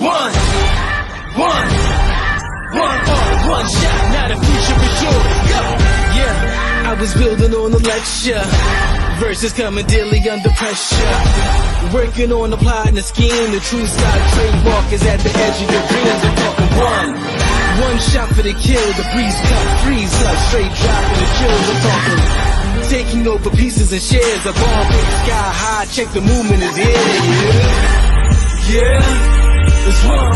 One shot, now the future is yours. Go! Yeah, I was building on the lecture. Verses coming daily under pressure. Working on applying the scheme. The true style trademark is at the edge of your dreams. I'm talking one shot for the kill. The breeze cut, freeze up, straight dropping the chills. I'm talking taking over pieces and shares. A bomb big sky high. Check the movement is here. Yeah, it's one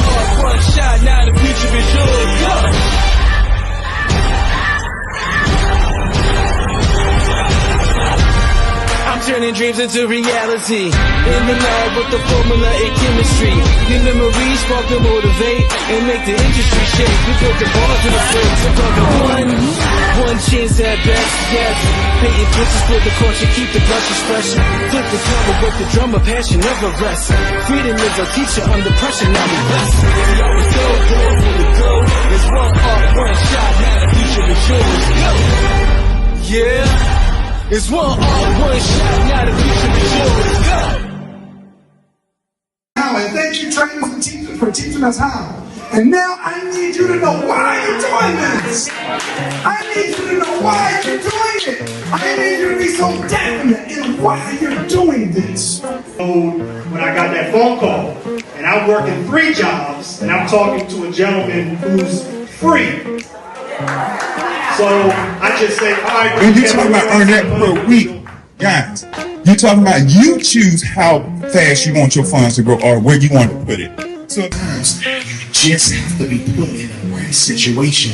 shot. Now the future is yours. Go! I'm turning dreams into reality. In the lab with the formula and chemistry. Your memories spark to motivate and make the industry shake. We put the ball to the face. I'm talking one chance at best, yes. Painting pictures for the culture, keep the brushes fresh. Flip the cover with the drummer, passion never rests. Freedom is our teacher under pressure, now we blessed. We always go for the go. It's one shot, now the future is yours. Go! Yeah. It's one shot, now the future is yours. Go! And thank you, trainers and teachers, for teaching us how. And now I need you to know why you're doing this. I need you to know why you're doing it. I need you to be so definite in why you're doing this. When I got that phone call, and I'm working 3 jobs, and I'm talking to a gentleman who's free. So I just say, all right. When you're talking about earn that per week, guys, you're talking about you choose how fast you want your funds to grow or where you want to put it. Sometimes you just have to be put in the right situation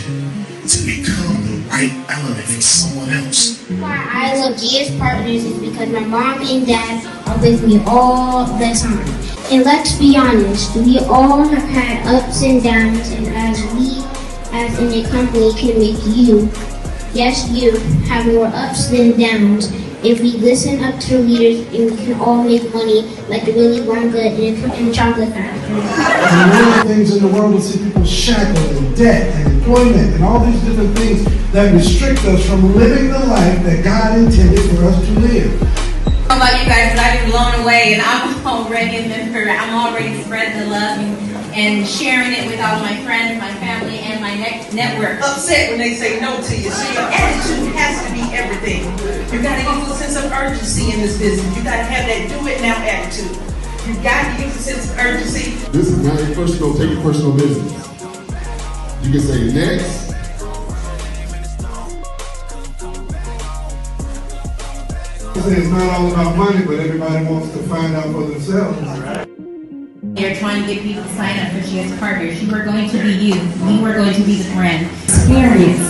to become the right element for someone else. Why I love GS Partners is because my mom and dad are with me all the time. And let's be honest, we all have had ups and downs, and as in a company can make you, yes you, have more ups than downs. If we listen up to leaders, and we can all make money like the Willy Wonka in the chocolate factory. And one of the things in the world we see people shackled in debt and employment and all these different things that restrict us from living the life that God intended for us to live. I don't know about you guys, but I've been blown away, and I'm already a member. I'm already spreading the love and sharing it with all my friends, my family, and my network. Upset when they say no to you. So your attitude has to be everything. You got to use a sense of urgency in this business. You got to have that do it now attitude. You got to use a sense of urgency. This is not a personal, take your personal business. You can say next. It's not all about money, but everybody wants to find out for themselves. They're trying to get people to sign up for GS Partners. You are going to be you. You are going to be the brand. Experience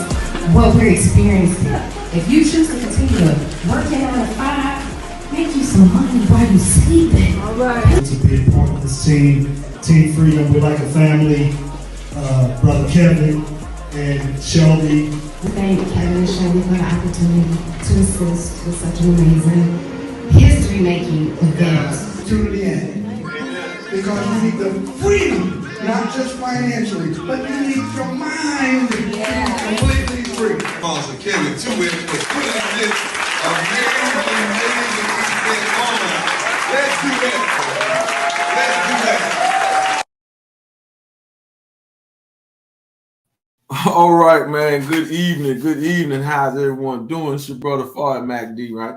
what we're experiencing. If you choose to continue working on a 5, make you some money while you're sleeping. All right. To be a part of this team, Team Freedom, we're like a family. Brother Kevin and Shelby. We thank Kevin and Shelby for the opportunity to assist with such an amazing history-making event. To the end. Because you need the freedom, not just financially, but you need your mind completely free. Sponsor Kevin Tuitt for putting this amazing event on. Let's do that. Let's do that. All right, man. Good evening. Good evening. How's everyone doing? It's your brother Fard MacD, right?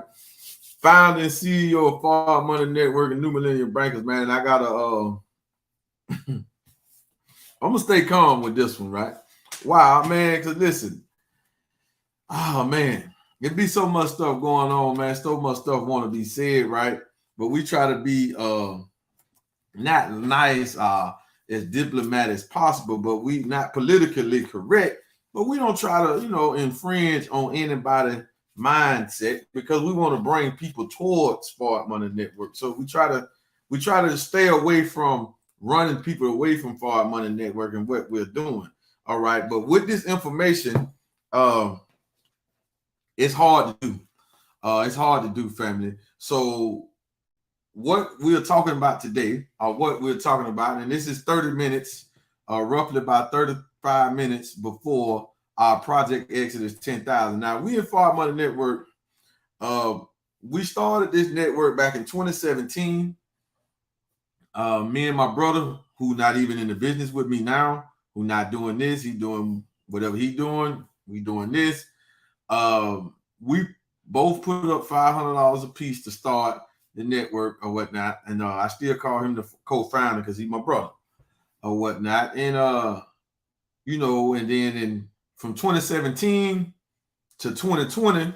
Founder and CEO of Fard Money Network and New Millennium Bankers, man. And I gotta I'm gonna stay calm with this one, right? Wow, man, because listen, oh man, it be so much stuff going on, man. So much stuff want to be said, right? But we try to be not nice, as diplomatic as possible, but we not politically correct, but we don't try to, infringe on anybody's mindset because we want to bring people towards Fard Money Network. So we try to stay away from running people away from Fard Money Network and what we're doing. All right. But with this information, it's hard to do. It's hard to do, family. So what we're talking about today, and this is 30 minutes, roughly about 35 minutes before our Project Exodus 10,000. Now, we in Fard Money Network, we started this network back in 2017. Me and my brother, who not even in the business with me now, who not doing this, he doing whatever he doing, we doing this. We both put up $500 a piece to start the network or whatnot, and I still call him the co-founder because he's my brother or whatnot. And you know, and then from 2017 to 2020,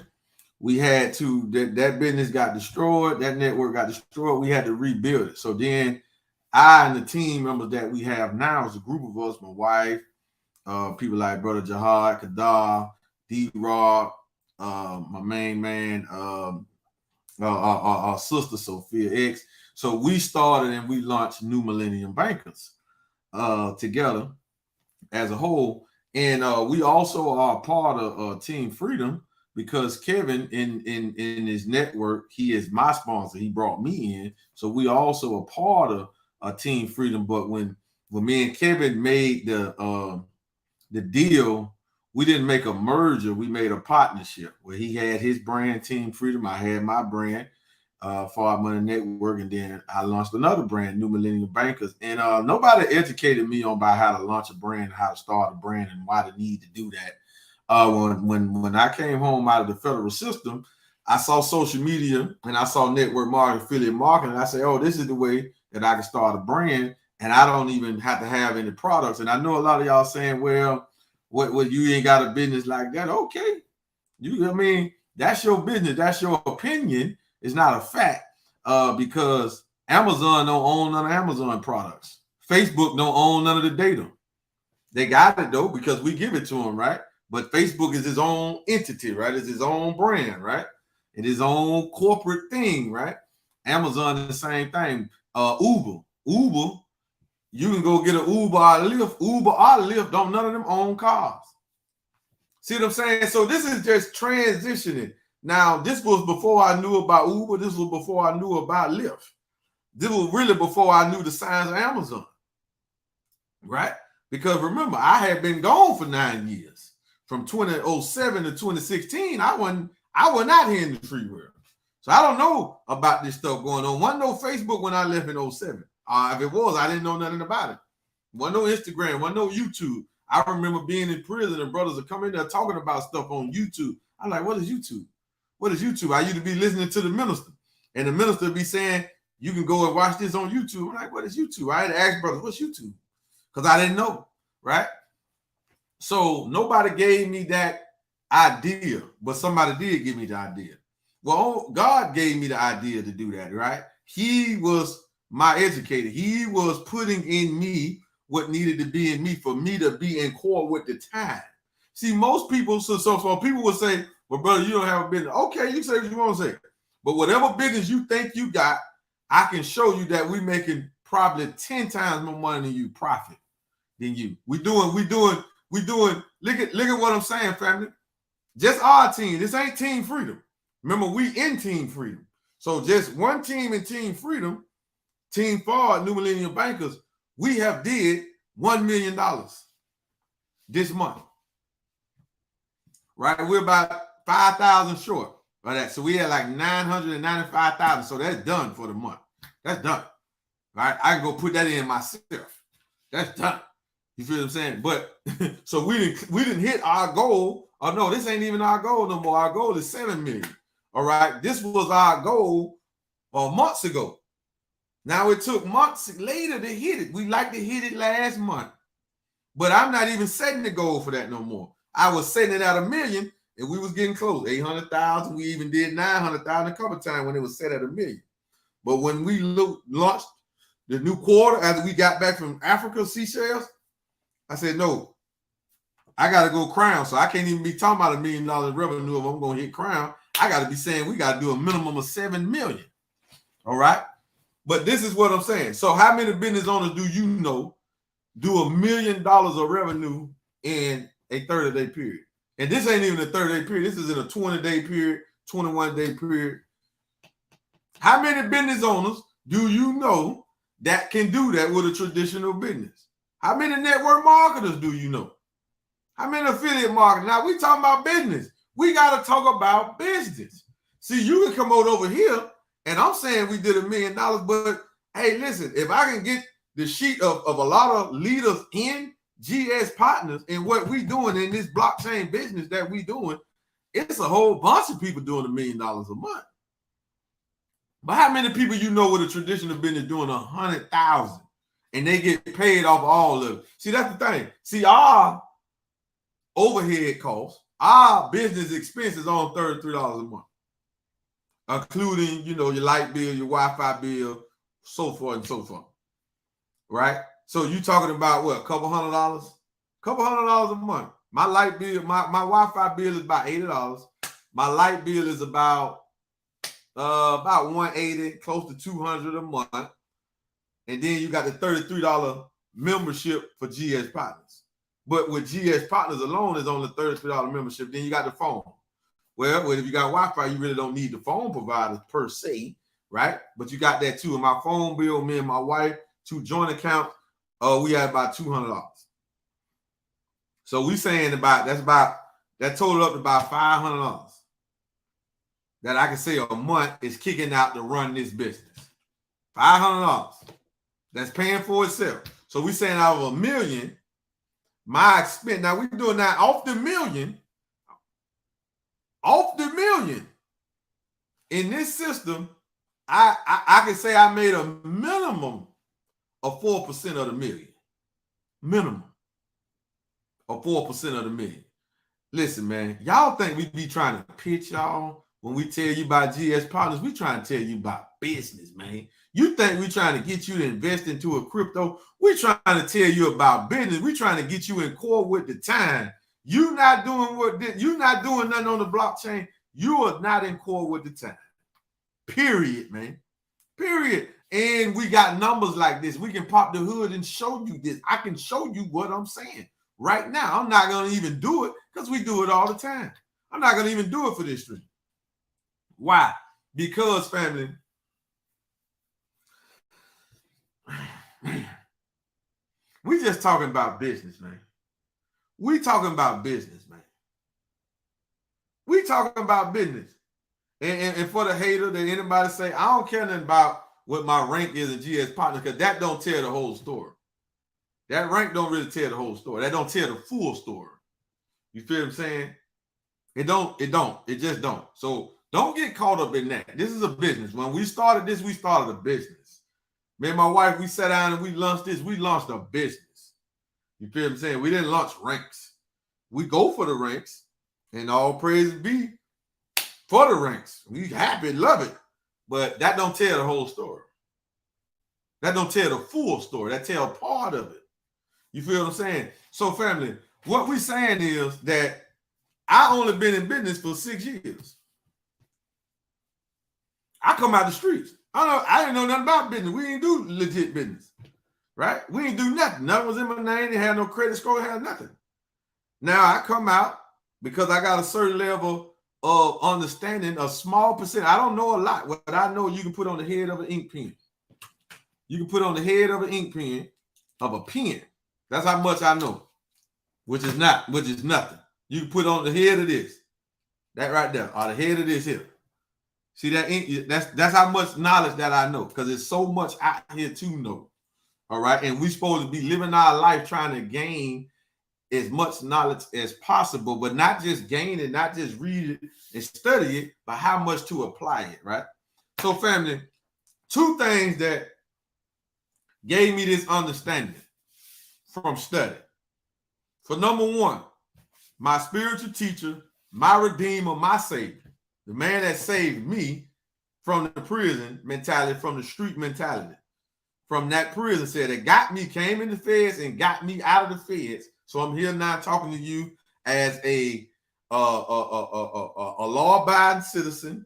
we had to that business got destroyed, that network got destroyed. We had to rebuild it. So then I and the team members that we have now is a group of us, my wife, people like Brother Jihad, Kadar, D-Rock, my main man, our sister Sophia X. So we started and we launched New Millennium Bankers together as a whole. And we also are part of Team Freedom because Kevin in his network, he is my sponsor. He brought me in. So we also a part of Team Freedom. But when me and Kevin made the deal, we didn't make a merger. We made a partnership where he had his brand, Team Freedom. I had my brand, Forward Money Network, and then I launched another brand, New Millennium Bankers. And nobody educated me on about how to launch a brand, how to start a brand, and why the need to do that. When I came home out of the federal system, I saw social media and I saw network marketing, affiliate marketing. And I said, oh, this is the way that I can start a brand, and I don't even have to have any products. And I know a lot of y'all saying, well, what you ain't got a business like that. Okay. I mean, that's your business. That's your opinion. It's not a fact. Because Amazon don't own none of Amazon products. Facebook don't own none of the data. They got it though, because we give it to them, right? But Facebook is his own entity, right? It's his own brand, right? It's his own corporate thing, right? Amazon is the same thing. Uber, you can go get an Uber or Lyft. Uber or Lyft, don't none of them own cars. See what I'm saying? So this is just transitioning. Now, this was before I knew about Uber. This was before I knew about Lyft. This was really before I knew the signs of Amazon, right? Because remember, I had been gone for 9 years. From 2007 to 2016, I wasn't out here in the free world. So I don't know about this stuff going on. Wasn't no Facebook when I left in 07. If it was, I didn't know nothing about it. Wasn't no Instagram, wasn't no YouTube. I remember being in prison and brothers are coming there talking about stuff on YouTube. I'm like, what is YouTube? What is YouTube? I used to be listening to the minister, and the minister would be saying, you can go and watch this on YouTube. I'm like, what is YouTube? I had to ask brothers, what's YouTube? Because I didn't know, right? So nobody gave me that idea, but somebody did give me the idea. Well, God gave me the idea to do that, right? He was my educator. He was putting in me what needed to be in me for me to be in core with the time. See, most people, so people will say, well, brother, you don't have a business. Okay, you say what you want to say. But whatever business you think you got, I can show you that we're making probably 10 times more money than you profit than you. We doing, look at what I'm saying, family. Just our team. This ain't Team Freedom. Remember, we in Team Freedom. So just one team in Team Freedom, Team Forward, New Millennium Bankers, we have did $1 million this month. Right? We're about 5,000 short of that. So we had like 995,000. So that's done for the month. That's done. Right? I can go put that in myself. That's done. You feel what I'm saying? But so we didn't hit our goal. Oh no, this ain't even our goal no more. Our goal is 7 million. All right. This was our goal months ago. Now it took months later to hit it. We like to hit it last month. But I'm not even setting the goal for that no more. I was setting it at 1 million and we was getting close. 800,000. We even did 900,000 a couple of times when it was set at 1 million. But when we launched the new quarter after we got back from Africa, Seychelles, I said, no, I got to go Crown. So I can't even be talking about $1 million revenue if I'm going to hit Crown. I got to be saying we got to do a minimum of 7 million. All right. But this is what I'm saying. So how many business owners do you know do $1 million of revenue in a 30-day period? And this ain't even a 30-day period. This is in a 20-day period, 21-day period. How many business owners do you know that can do that with a traditional business? How many network marketers do you know? How many affiliate marketers? Now we talking about business. We got to talk about business. See, you can come over here and I'm saying we did $1 million, but hey, listen, if I can get the sheet of a lot of leaders in GS Partners and what we doing in this blockchain business that we doing, it's a whole bunch of people doing $1 million a month. But how many people you know with a traditional business doing 100,000 and they get paid off all of it? See, that's the thing. See, our overhead costs, our business expenses on $33 a month, including, you know, your light bill, your Wi-Fi bill, so forth and so forth. Right? So you talking about what, a couple $100? Couple $100 a month. My light bill, my Wi-Fi bill is about $80. My light bill is about $180, close to $200 a month. And then you got the $33 membership for GS Partners. But with GS Partners alone, is only $33 membership. Then you got the phone. Well, if you got Wi-Fi, you really don't need the phone providers per se, right? But you got that too. And my phone bill, me and my wife, 2 joint accounts, we had about $200. So we saying that total up to about $500 that I can say a month is kicking out to run this business. $500 that's paying for itself. So we saying out of $1 million, my expense. Now we're doing that off the million. In this system, I can say I made a minimum of 4% of the million. Minimum of 4% of the million. Listen, man, y'all think we be trying to pitch y'all when we tell you about GS Partners? We trying to tell you about business, man. You think we trying to get you to invest into a crypto? We trying to tell you about business. We trying to get you in core with the time. You not doing nothing on the blockchain. You are not in core with the time. Period, man. Period. And we got numbers like this. We can pop the hood and show you this. I can show you what I'm saying right now. I'm not going to even do it because we do it all the time. I'm not going to even do it for this stream. Why? Because, family, we just talking about business, man. We talking about business, man. We talking about business. And for the hater that anybody say, I don't care nothing about what my rank is in GS Partners, because that don't tell the whole story. That rank don't really tell the whole story. That don't tell the full story. You feel what I'm saying? It just don't. So don't get caught up in that. This is a business. When we started this, we started a business. Me and my wife, we sat down and we launched this. We launched a business. You feel what I'm saying? We didn't launch ranks. We go for the ranks, and all praise be for the ranks. We happy, love it. But that don't tell the whole story. That don't tell the full story. That tell part of it. You feel what I'm saying? So, family, what we saying is that I only been in business for 6 years. I come out the streets. I didn't know nothing about business. We didn't do legit business, right? We didn't do nothing. Nothing was in my name. Didn't have no credit score. Had nothing. Now I come out because I got a certain level of understanding, a small percent. I don't know a lot. What I know, you can put on the head of an ink pen. You can put on the head of an ink pen, of a pen. That's how much I know, which is nothing. You can put on the head of this, that right there, or the head of this here. See that ink? That's how much knowledge that I know, because there's so much out here to know. All right, and we're supposed to be living our life trying to gain as much knowledge as possible, but not just gain it, not just read it and study it, but how much to apply it, right? So, family, 2 things that gave me this understanding from study. For number 1, my spiritual teacher, my redeemer, my savior, the man that saved me from the prison mentality, from the street mentality, from that prison, said it got me, came in the feds and got me out of the feds. So I'm here now talking to you as a law-abiding citizen,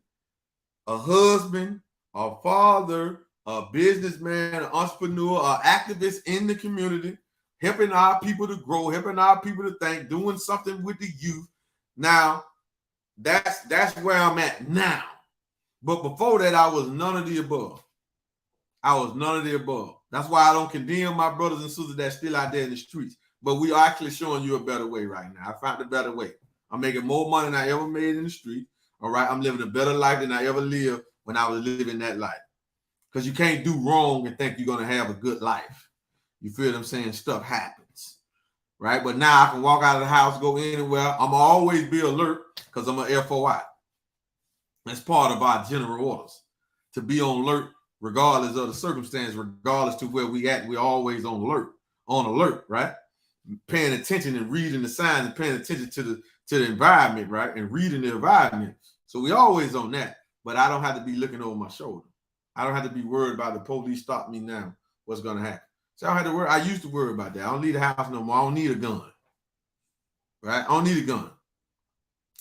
a husband, a father, a businessman, an entrepreneur, an activist in the community, helping our people to grow, helping our people to think, doing something with the youth. Now, that's where I'm at now. But before that, I was none of the above. That's why I don't condemn my brothers and sisters that's still out there in the streets. But we are actually showing you a better way right now. I found a better way. I'm making more money than I ever made in the street. All right. I'm living a better life than I ever lived when I was living that life. Because you can't do wrong and think you're going to have a good life. You feel what I'm saying? Stuff happens, right? But now I can walk out of the house, go anywhere. I'm always be alert because I'm an FOI. That's part of our general orders, to be on alert regardless of the circumstance, regardless to where we at. We're always on alert, right? Paying attention and reading the signs and paying attention to the environment, right? And reading the environment. So we always on that. But I don't have to be looking over my shoulder. I don't have to be worried about the police stop me now. What's going to happen? So I don't have to worry. I used to worry about that. I don't leave the house no more. I don't need a gun, right? I don't need a gun.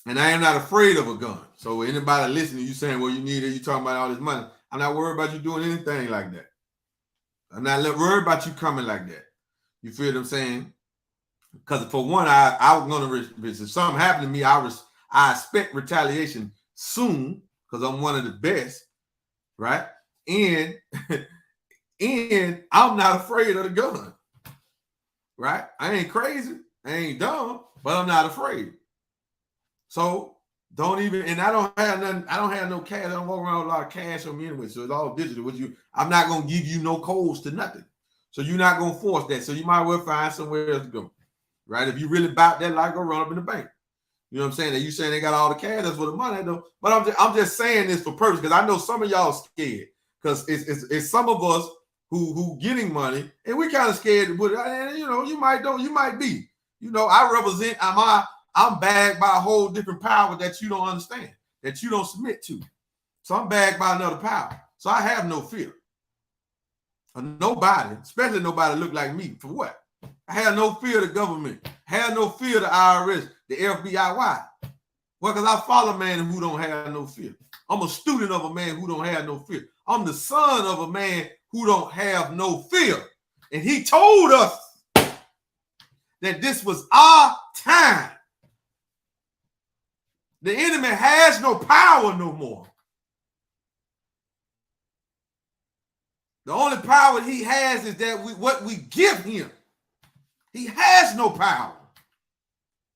And I am not afraid of a gun. So anybody listening, you saying, well, you need it, you talking about all this money. I'm not worried about you doing anything like that. I'm not worried about you coming like that. You feel what I'm saying? Because for one, I was going to, if something happened to me, I expect retaliation soon because I'm one of the best, right? And I'm not afraid of the gun, right? I ain't crazy. I ain't dumb, but I'm not afraid. So don't even, and I don't have nothing, I don't have no cash. I don't walk around with a lot of cash on me anyway. So it's all digital. I'm not going to give you no codes to nothing. So you're not going to force that. So you might well find somewhere else to go, right? If you really about that life, go run up in the bank. You know what I'm saying? That you saying they got all the cash, that's what the money though. But I'm just saying this for purpose because I know some of y'all scared because it's some of us who getting money and we kind of scared to put it. And you know, you might be. You know, I represent. I'm bagged by a whole different power that you don't understand, that you don't submit to. So I'm bagged by another power. So I have no fear of nobody, especially nobody look like me. For what? I have no fear of the government. I have no fear of the IRS, the FBI. Why? Well, because I follow a man who don't have no fear. I'm a student of a man who don't have no fear. I'm the son of a man who don't have no fear. And he told us that this was our time. The enemy has no power no more. The only power he has is that what we give him. He has no power.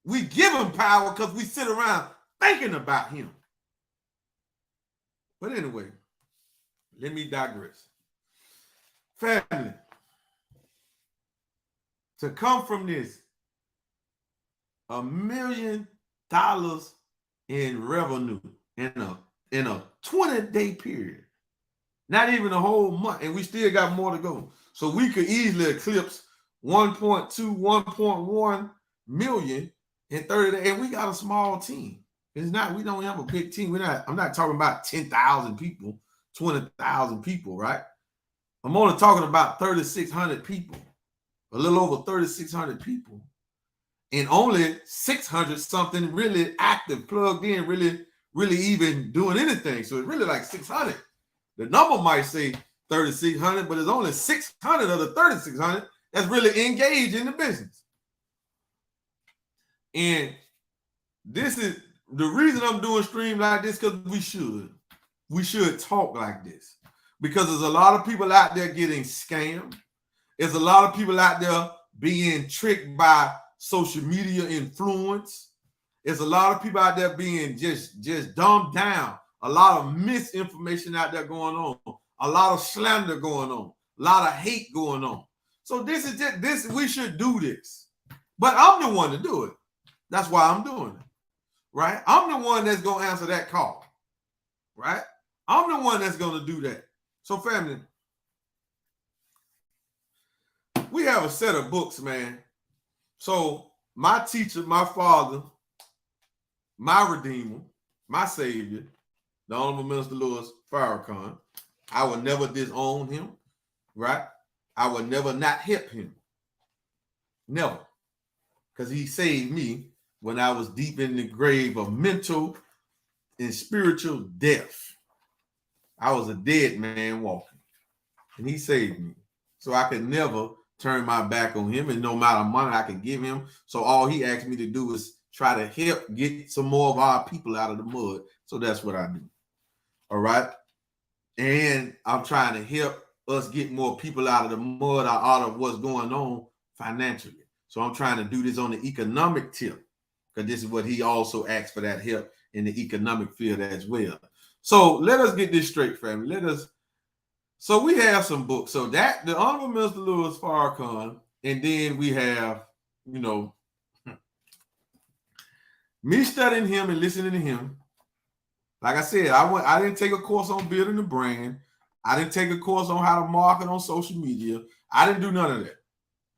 We give him power because we sit around thinking about him. But anyway, let me digress. Family, to come from this, $1 million in revenue in a 20-day period, not even a whole month, and we still got more to go. So we could easily eclipse 1.2, 1.1 million in 30 days, and we got a small team. It's not, we don't have a big team. I'm not talking about 10,000 people, 20,000 people, right? I'm only talking about 3,600 people, a little over 3,600 people. And only 600 something really active, plugged in, really even doing anything. So it's really like 600. The number might say 3,600, but it's only 600 of the 3,600 that's really engaged in the business. And this is the reason I'm doing stream like this, because we should talk like this, because there's a lot of people out there getting scammed. There's a lot of people out there being tricked by social media influence. There's a lot of people out there being just dumbed down. A lot of misinformation out there going on. A lot of slander going on. A lot of hate going on. So this is just this. We should do this, but I'm the one to do it. That's why I'm doing it, right? I'm the one that's gonna answer that call, right? I'm the one that's gonna do that. So, family, we have a set of books, man. So my teacher, my father, my redeemer, my savior, the Honorable Minister Louis Farrakhan, I would never disown him, right? I would never not help him. Never. Because he saved me when I was deep in the grave of mental and spiritual death. I was a dead man walking. And he saved me. So I could never turn my back on him, and no amount of money I can give him. So all he asked me to do is try to help get some more of our people out of the mud. So that's what I do. All right. And I'm trying to help us get more people out of the mud, out of what's going on financially. So I'm trying to do this on the economic tip, because this is what he also asked for, that help in the economic field as well. So let us get this straight, family. So we have some books. So that the Honorable Minister Louis Farrakhan, and then we have, you know, me studying him and listening to him. Like I said, I didn't take a course on building a brand. I didn't take a course on how to market on social media. I didn't do none of that.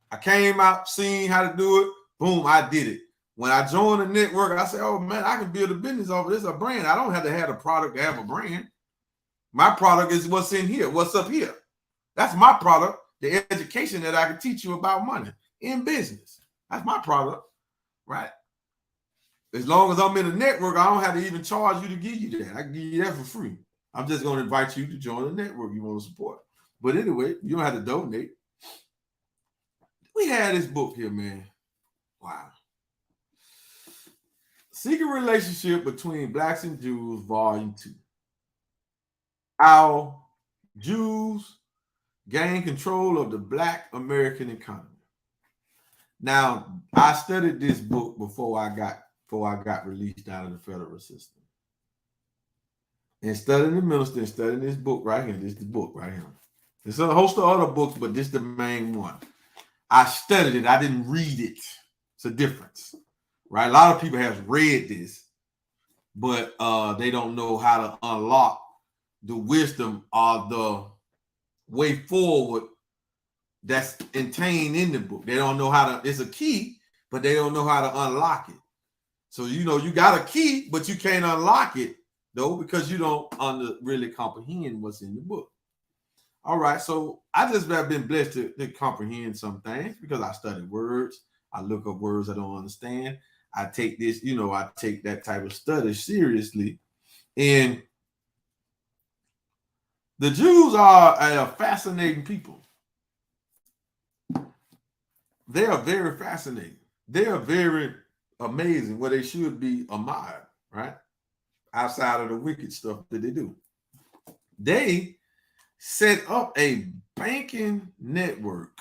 I came out, seen how to do it. Boom, I did it. When I joined the network, I said, oh man, I can build a business off of this, a brand. I don't have to have a product to have a brand. My product is what's in here, what's up here. That's my product, the education that I can teach you about money in business. That's my product, right? As long as I'm in the network, I don't have to even charge you to give you that. I can give you that for free. I'm just going to invite you to join the network you want to support. But anyway, you don't have to donate. We had this book here, man. Wow. Secret Relationship Between Blacks and Jews, Volume 2. How Jews gain control of the Black American economy. Now, I studied this book before I got released out of the federal system. And studying the minister and studying this book right here. This is the book right here. There's a host of other books, but this is the main one. I studied it. I didn't read it. It's a difference, right? A lot of people have read this, but they don't know how to unlock the wisdom of the way forward that's contained in the book. They don't know how to, it's a key, but they don't know how to unlock it. So, you know, you got a key, but you can't unlock it, though, because you don't really comprehend what's in the book. All right, so I just have been blessed to comprehend some things because I study words. I look up words I don't understand. I take this, you know, I take that type of study seriously. And the Jews are a fascinating people. They are very fascinating. They are very amazing, where they should be admired, right? Outside of the wicked stuff that they do. They set up a banking network.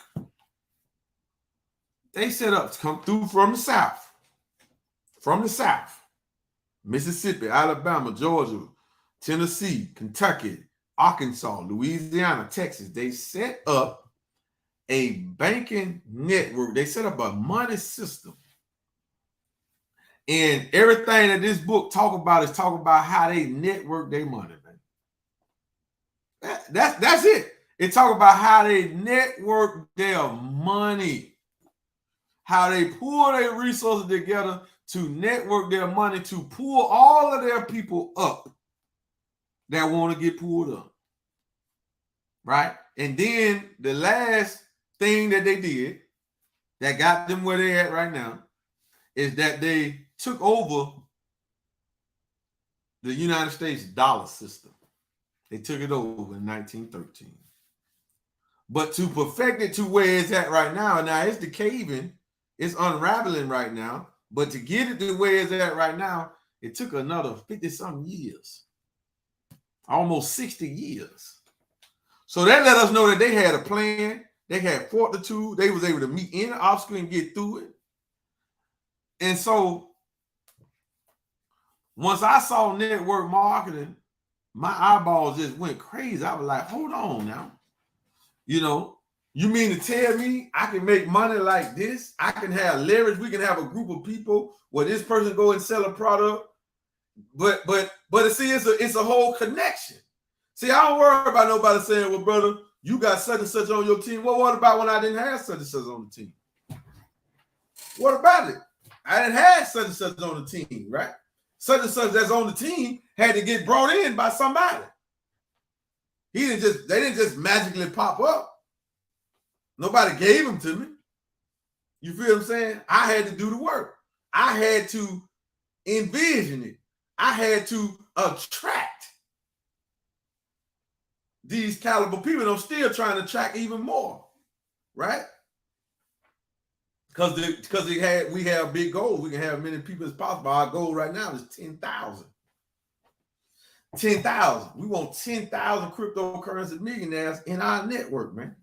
They set up to come through from the South, Mississippi, Alabama, Georgia, Tennessee, Kentucky, Arkansas, Louisiana, Texas. They set up a banking network. They set up a money system. And everything that this book talk about how they network their money, man. That's it. It talk about how they network their money, how they pull their resources together to network their money to pull all of their people up that want to get pulled up, right? And then the last thing that they did that got them where they're at right now is that they took over the United States dollar system. They took it over in 1913. But to perfect it to where it's at right now it's the caving, it's unraveling right now. But to get it to where it's at right now, it took another 50-something years, almost 60 years. So that let us know that they had a plan. They had fortitude. They was able to meet any obstacle and get through it. And so once I saw network marketing, my eyeballs just went crazy. I was like, hold on now. You know, you mean to tell me I can make money like this? I can have leverage. We can have a group of people where this person go and sell a product. But see, it's a whole connection. See, I don't worry about nobody saying, well, brother, you got such and such on your team. Well, what about when I didn't have such and such on the team? What about it? I didn't have such and such on the team, right? Such and such that's on the team had to get brought in by somebody. They didn't just magically pop up. Nobody gave them to me. You feel what I'm saying? I had to do the work. I had to envision it. I had to attract these caliber people. And I'm still trying to attract even more, right? Because we have big goals. We can have as many people as possible. Our goal right now is 10,000. 10,000. We want 10,000 cryptocurrency millionaires in our network, man.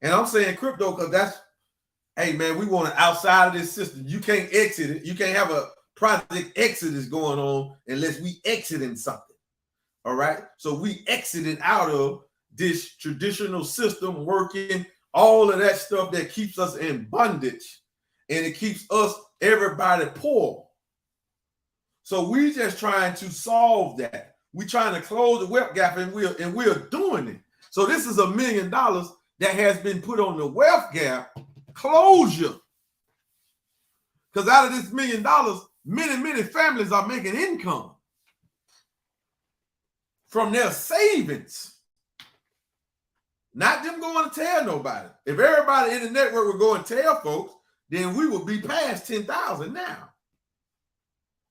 And I'm saying crypto because that's, hey, man, we want it outside of this system. You can't exit it. You can't have a project exodus going on unless we exit in something. All right. So we exited out of this traditional system working, all of that stuff that keeps us in bondage, and it keeps us, everybody, poor. So we just trying to solve that. We trying to close the wealth gap, and we're doing it. So this is $1 million that has been put on the wealth gap closure. Because out of this $1 million, many families are making income from their savings. Not them going to tell nobody. If everybody in the network would go and tell folks, then we would be past 10,000 now.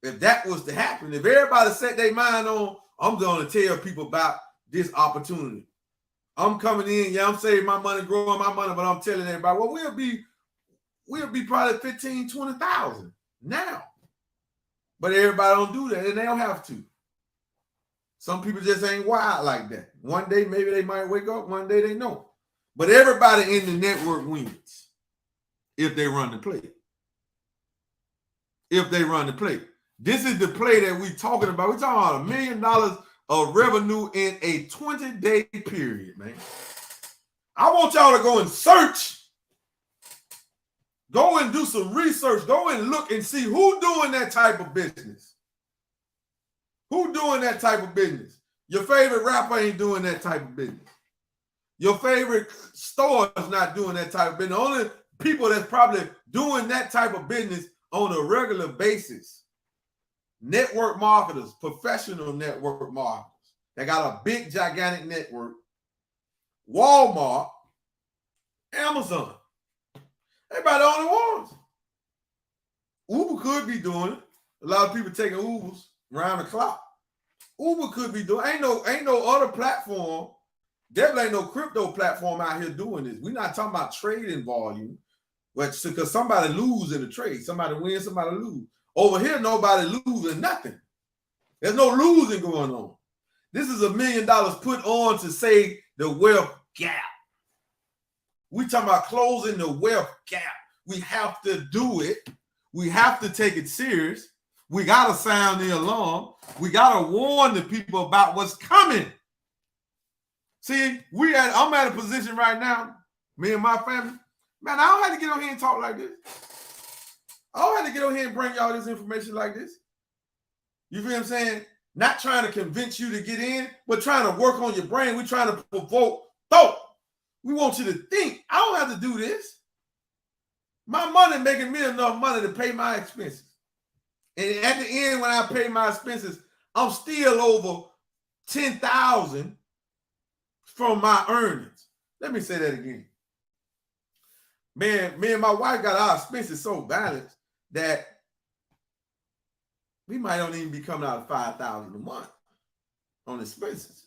If that was to happen, if everybody set their mind on, I'm going to tell people about this opportunity. I'm coming in, yeah, I'm saving my money, growing my money, but I'm telling everybody, well, we'll be probably 15, 20,000 now. But everybody don't do that, and they don't have to. Some people just ain't wild like that. One day, maybe they might wake up. One day, they don't. But everybody in the network wins if they run the play. If they run the play. This is the play that we're talking about. We're talking about $1 million of revenue in a 20-day period, man. I want y'all to go and search. Go and do some research. Go and look and see who doing that type of business. Who doing that type of business? Your favorite rapper ain't doing that type of business. Your favorite store is not doing that type of business. The only people that's probably doing that type of business on a regular basis, network marketers, professional network marketers. They got a big, gigantic network. Walmart, Amazon. Everybody the only ones. Uber could be doing it. A lot of people taking Ubers around the clock. Uber could be doing. Ain't no other platform. Definitely ain't no crypto platform out here doing this. We're not talking about trading volume, but because somebody lose in the trade, somebody wins, somebody lose. Over here, nobody losing nothing. There's no losing going on. This is $1 million put on to save the wealth gap. We talking about closing the wealth gap. We have to do it. We have to take it serious. We got to sound the alarm. We got to warn the people about what's coming. See, I'm at a position right now, me and my family. Man, I don't have to get on here and talk like this. I don't have to get on here and bring y'all this information like this. You feel what I'm saying? Not trying to convince you to get in, but trying to work on your brain. We're trying to provoke thought. We want you to think. I don't have to do this. My money making me enough money to pay my expenses. And at the end, when I pay my expenses, I'm still over 10,000 from my earnings. Let me say that again. Man, me and my wife got our expenses so balanced that we might not even be coming out of 5,000 a month on expenses.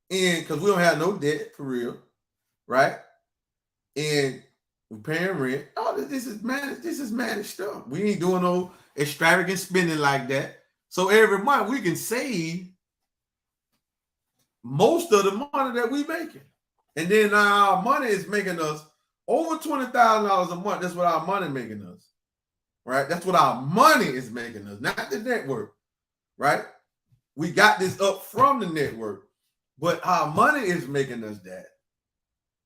And because we don't have no debt for real, right? And we're paying rent. Oh, this is managed stuff. We ain't doing no extravagant spending like that. So every month we can save most of the money that we making. And then our money is making us over $20,000 a month. That's what our money making us, right? That's what our money is making us, not the network, right? We got this up from the network, but our money is making us that.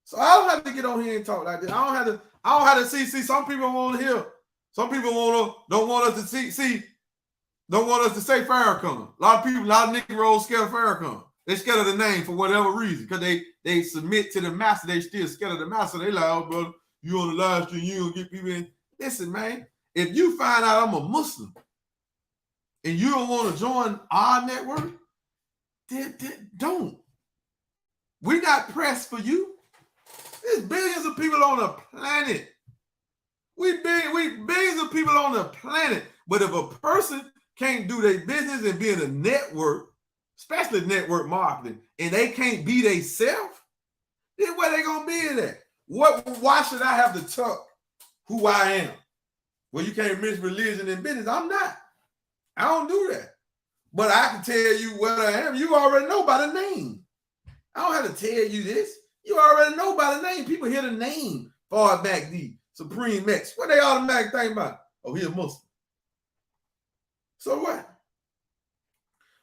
So I don't have to get on here and talk like this. I don't have to see some people want to hear. Some people don't want us to don't want us to say Farrakhan. A lot of niggas scared of Farrakhan. They scared of the name for whatever reason, because they submit to the master. They still scared of the master. They like, oh, brother, you on the live stream, you don't get people in. Listen, man, if you find out I'm a Muslim and you don't want to join our network, then don't. We're not pressed for you. There's billions of people on the planet. We billions of people on the planet. But if a person can't do their business and be in a network, especially network marketing, and they can't be themselves, then where they gonna be in that? Why should I have to talk who I am? Well, you can't mix religion and business. I'm not. I don't do that. But I can tell you what I am. You already know by the name. I don't have to tell you this. You already know by the name. People hear the name, Fard MacD, Supreme X. What they automatically think about? Oh, he a Muslim. So what?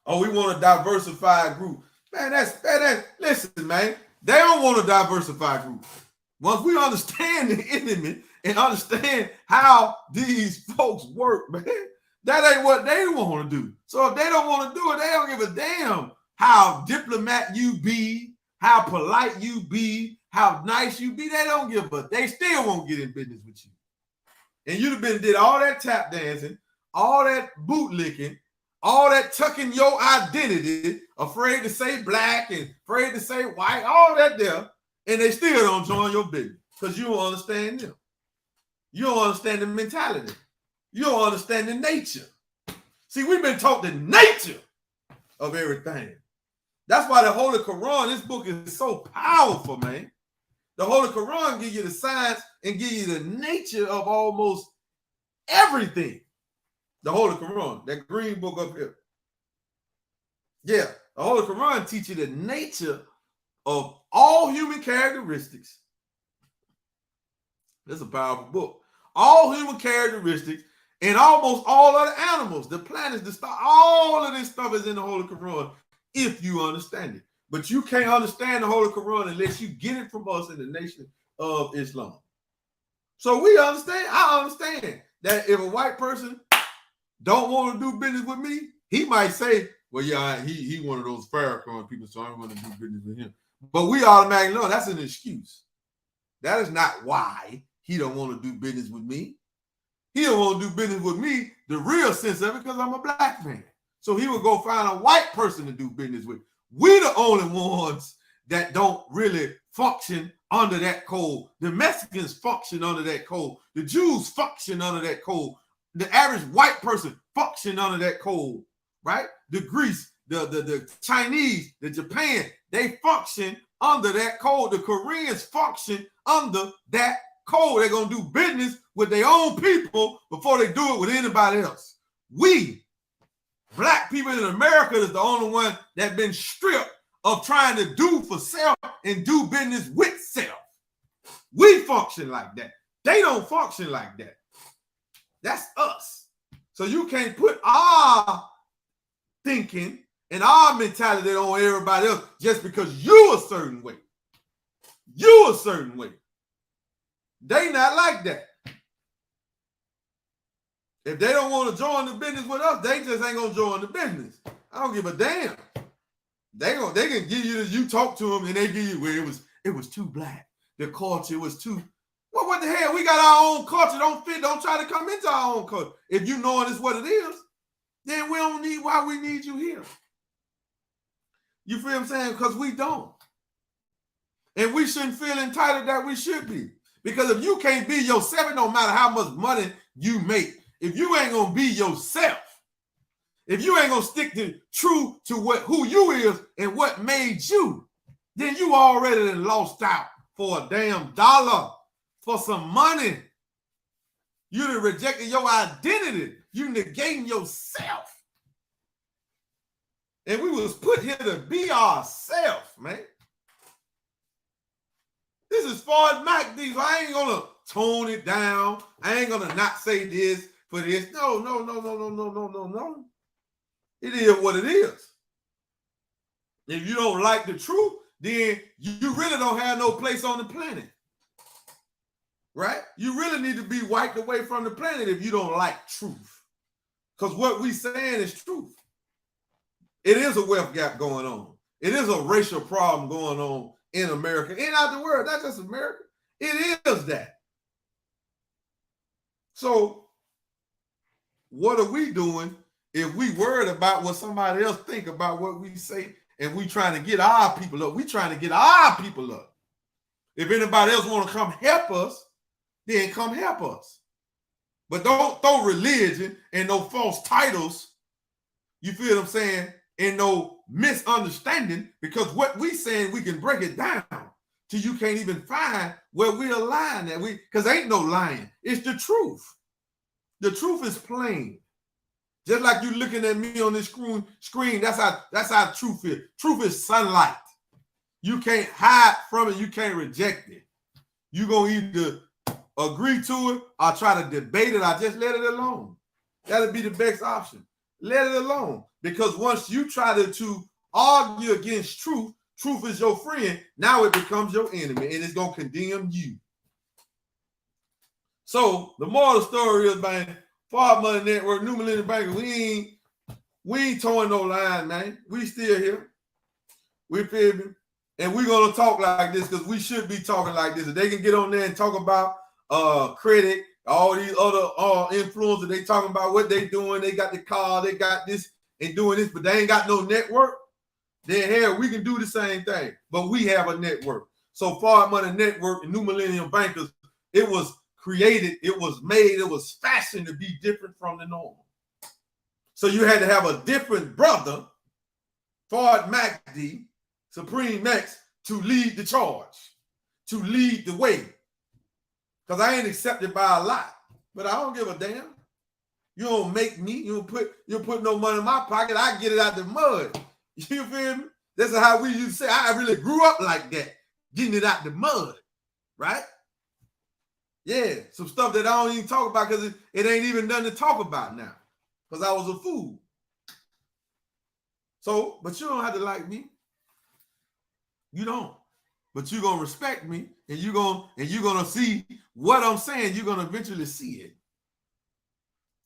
Oh, we want a diversified group. Man, listen, man. They don't want to diversify groups. Once we understand the enemy and understand how these folks work, man, that ain't what they want to do. So if they don't want to do it, they don't give a damn how diplomat you be, how polite you be, how nice you be. They don't give a. They still won't get in business with you. And you'd have been did all that tap dancing, all that bootlicking, all that tucking your identity, afraid to say black and afraid to say white, all that there, and they still don't join your business because you don't understand them. You don't understand the mentality. You don't understand the nature. See, we've been taught the nature of everything. That's why the Holy Quran, this book is so powerful, man. The Holy Quran gives you the science and give you the nature of almost everything. The Holy Quran, that green book up here. Yeah, the Holy Quran teaches you the nature of all human characteristics. This is a powerful book. All human characteristics and almost all other animals, the planets, the stars, all of this stuff is in the Holy Quran if you understand it. But you can't understand the Holy Quran unless you get it from us in the Nation of Islam. So we understand, I understand that if a white person don't want to do business with me, he might say, well, yeah, he one of those Farrakhan people, so I don't want to do business with him. But we automatically know that's an excuse. That is not why he don't want to do business with me. He don't want to do business with me, the real sense of it, because I'm a black man. So he would go find a white person to do business with. We the only ones that don't really function under that code. The Mexicans function under that code. The Jews function under that code. The average white person function under that code, right? The Greece, the Chinese, the Japan, they function under that code. The Koreans function under that code. They're going to do business with their own people before they do it with anybody else. We, black people in America, is the only one that's been stripped of trying to do for self and do business with self. We function like that. They don't function like that. That's us. So you can't put our thinking and our mentality on everybody else just because you a certain way. You a certain way. They not like that. If they don't want to join the business with us, they just ain't gonna join the business. I don't give a damn. They can give you you talk to them and they give you where it was too black. The culture was too. Well, what the hell? We got our own culture. Don't try to come into our own culture. If you know it's what it is, then we don't need why we need you here. You feel what I'm saying? Because we don't. And we shouldn't feel entitled that we should be. Because if you can't be yourself, it don't matter how much money you make. If you ain't gonna be yourself, if you ain't gonna stick to true to who you is and what made you, then you already lost out for a damn dollar, for some money. You done rejected your identity. You negating yourself. And we was put here to be ourselves, man. This is far as Mac D. I ain't gonna tone it down. I ain't gonna not say this for this. No. It is what it is. If you don't like the truth, then you really don't have no place on the planet. Right? You really need to be wiped away from the planet if you don't like truth. Because what we saying is truth. It is a wealth gap going on. It is a racial problem going on in America and out the world. Not just America. It is that. So what are we doing if we worried about what somebody else think about what we say and we trying to get our people up? We trying to get our people up. If anybody else want to come help us, then come help us. But don't throw religion and no false titles, you feel what I'm saying, and no misunderstanding, because what we saying, we can break it down till you can't even find where we are lying at. Because ain't no lying. It's the truth. The truth is plain. Just like you looking at me on this screen, that's how truth is. Truth is sunlight. You can't hide from it. You can't reject it. You're going to either agree to it or try to debate it or just let it alone. That'll be the best option. Let it alone. Because once you try to argue against truth, truth is your friend, now it becomes your enemy and it's going to condemn you. So the moral of the story is, man, Fard Money Network, New Millennium Banker, we ain't towing no line, man. We still here. We feel me? And we're going to talk like this because we should be talking like this. If they can get on there and talk about credit, all these other influencers, they talking about what they doing. They got the car, they got this and doing this, but they ain't got no network. Then hell, we can do the same thing, but we have a network. So Fard Money Network and New Millennium Bankers, it was created, it was made, it was fashioned to be different from the norm. So you had to have a different brother, Fard MacD, Supreme Max, to lead the charge, to lead the way. Because I ain't accepted by a lot, but I don't give a damn. You don't make me, you don't put no money in my pocket, I get it out the mud. You feel me? That's how we used to say, I really grew up like that, getting it out the mud, right? Yeah, some stuff that I don't even talk about because it ain't even nothing to talk about now because I was a fool. So, but you don't have to like me. You don't. But you're going to respect me and you're going to see what I'm saying. You're going to eventually see it.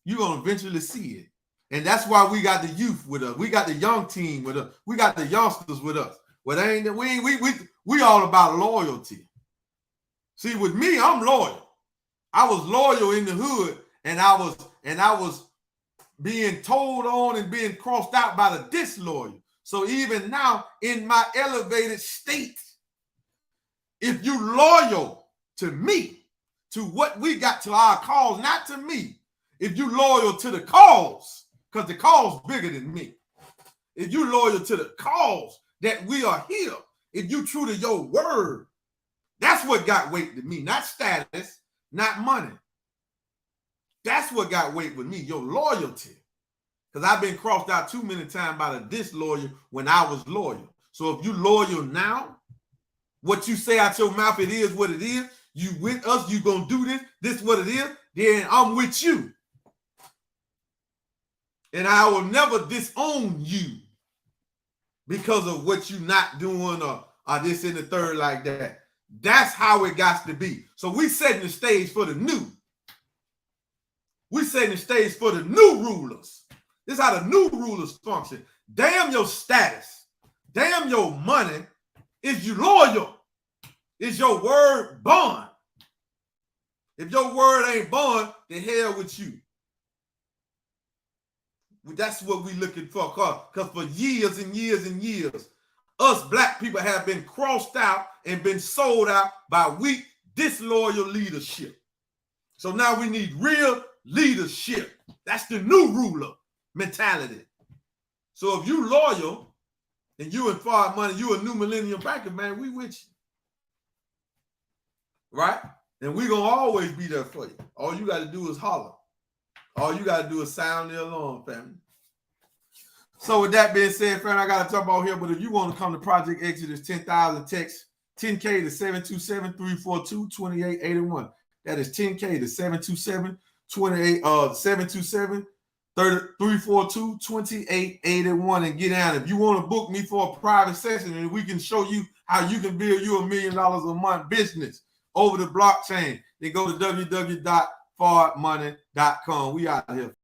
You're going to eventually see it. And that's why we got the youth with us. We got the young team with us. We got the youngsters with us. Well, we all about loyalty. See, with me, I'm loyal. I was loyal in the hood, and I was being told on and being crossed out by the disloyal. So even now, in my elevated state, if you loyal to me, to what we got, to our cause, not to me, if you loyal to the cause, because the cause bigger than me. If you loyal to the cause that we are here, if you true to your word, that's what got weight to me, not status, not money. That's what got weight with me, your loyalty. Because I've been crossed out too many times by the disloyal when I was loyal. So if you loyal now, what you say out your mouth, it is what it is. You with us, you gonna do this is what it is, then I'm with you. And I will never disown you because of what you not doing or this and the third like that. That's how it got to be. So we setting the stage for the new. We setting the stage for the new rulers. This is how the new rulers function. Damn your status. Damn your money. Is you loyal? Is your word bond? If your word ain't bond, the hell with you. That's what we looking for. Because for years and years and years, us black people have been crossed out and been sold out by weak, disloyal leadership. So now we need real leadership. That's the new ruler mentality. So if you loyal and you in Fard Money, you a New Millennium Banker, man, we with you. Right? And we gonna always be there for you. All you got to do is holler. All you got to do is sound the alarm, family. So with that being said, family, I got to jump out here, but if you want to come to Project Exodus 10,000, text 10K to 727-342-2881. That is 10K to 727-342-2881 and get down. If you want to book me for a private session and we can show you how you can build you $1 million a month business over the blockchain, then go to www.fardmoney.com. We out here.